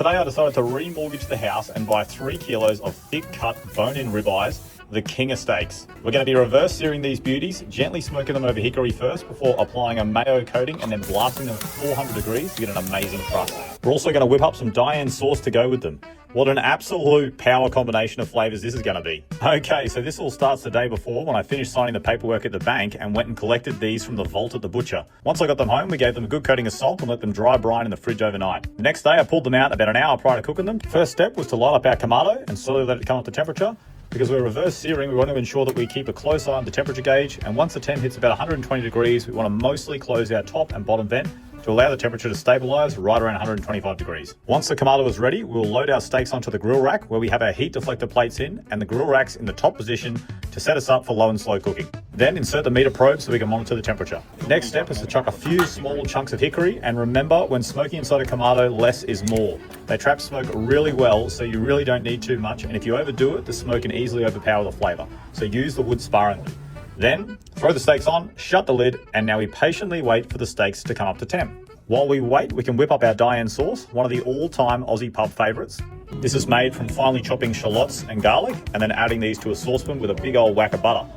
today I decided to remortgage the house and buy 3 kilos of thick cut bone-in ribeyes, the king of steaks. We're going to be reverse searing these beauties, gently smoking them over hickory first before applying a mayo coating and then blasting them at 400 degrees to get an amazing crust. We're also going to whip up some Diane sauce to go with them. What an absolute power combination of flavours this is going to be. Okay, so this all starts the day before when I finished signing the paperwork at the bank and went and collected these from the vault at the butcher. Once I got them home, we gave them a good coating of salt and let them dry brine in the fridge overnight. The next day, I pulled them out about an hour prior to cooking them. First step was to light up our Kamado and slowly let it come up to temperature. Because we're reverse searing, we want to ensure that we keep a close eye on the temperature gauge, and once the temp hits about 120 degrees, we want to mostly close our top and bottom vent to allow the temperature to stabilize right around 125 degrees. Once the Kamado is ready, we'll load our steaks onto the grill rack where we have our heat deflector plates in and the grill racks in the top position to set us up for low and slow cooking. Then insert the meter probe so we can monitor the temperature. Next step is to chuck a few small chunks of hickory, and remember, when smoking inside a Kamado, less is more. They trap smoke really well, so you really don't need too much, and if you overdo it, the smoke can easily overpower the flavour. So use the wood sparingly. Then, throw the steaks on, shut the lid, and now we patiently wait for the steaks to come up to temp. While we wait, we can whip up our Diane sauce, one of the all-time Aussie pub favourites. This is made from finely chopping shallots and garlic, and then adding these to a saucepan with a big old whack of butter.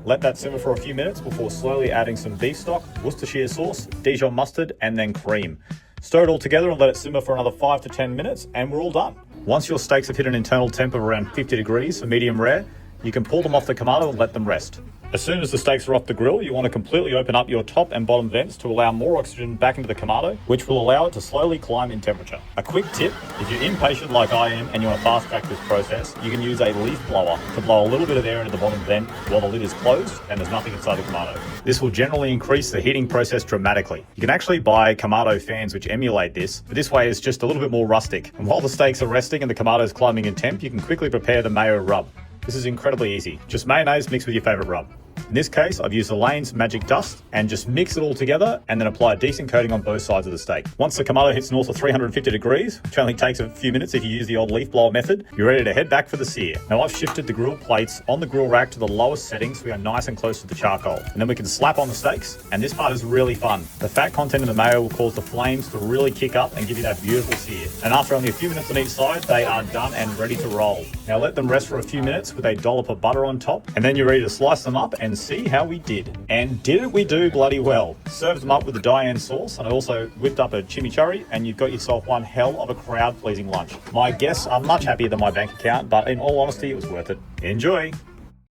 Let that simmer for a few minutes before slowly adding some beef stock, Worcestershire sauce, Dijon mustard, and then cream. Stir it all together and let it simmer for another 5 to 10 minutes, and we're all done. Once your steaks have hit an internal temp of around 50 degrees for medium rare, you can pull them off the Kamado and let them rest. As soon as the steaks are off the grill, you want to completely open up your top and bottom vents to allow more oxygen back into the Kamado, which will allow it to slowly climb in temperature. A quick tip, if you're impatient like I am and you want to fast track this process, you can use a leaf blower to blow a little bit of air into the bottom vent while the lid is closed and there's nothing inside the Kamado. This will generally increase the heating process dramatically. You can actually buy Kamado fans which emulate this, but this way it's just a little bit more rustic. And while the steaks are resting and the Kamado is climbing in temp, you can quickly prepare the mayo rub. This is incredibly easy. Just mayonnaise mixed with your favourite rub. In this case, I've used Elaine's Magic Dust and just mix it all together and then apply a decent coating on both sides of the steak. Once the Kamado hits north of 350 degrees, which only takes a few minutes if you use the old leaf blower method, you're ready to head back for the sear. Now I've shifted the grill plates on the grill rack to the lowest settings so we are nice and close to the charcoal. And then we can slap on the steaks, and this part is really fun. The fat content in the mayo will cause the flames to really kick up and give you that beautiful sear. And after only a few minutes on each side, they are done and ready to roll. Now let them rest for a few minutes with a dollop of butter on top, and then you're ready to slice them up and see how we did. And didn't we do bloody well? Served them up with the Diane sauce, and I also whipped up a chimichurri, and you've got yourself one hell of a crowd-pleasing lunch. My guests are much happier than my bank account, but in all honesty, it was worth it. Enjoy!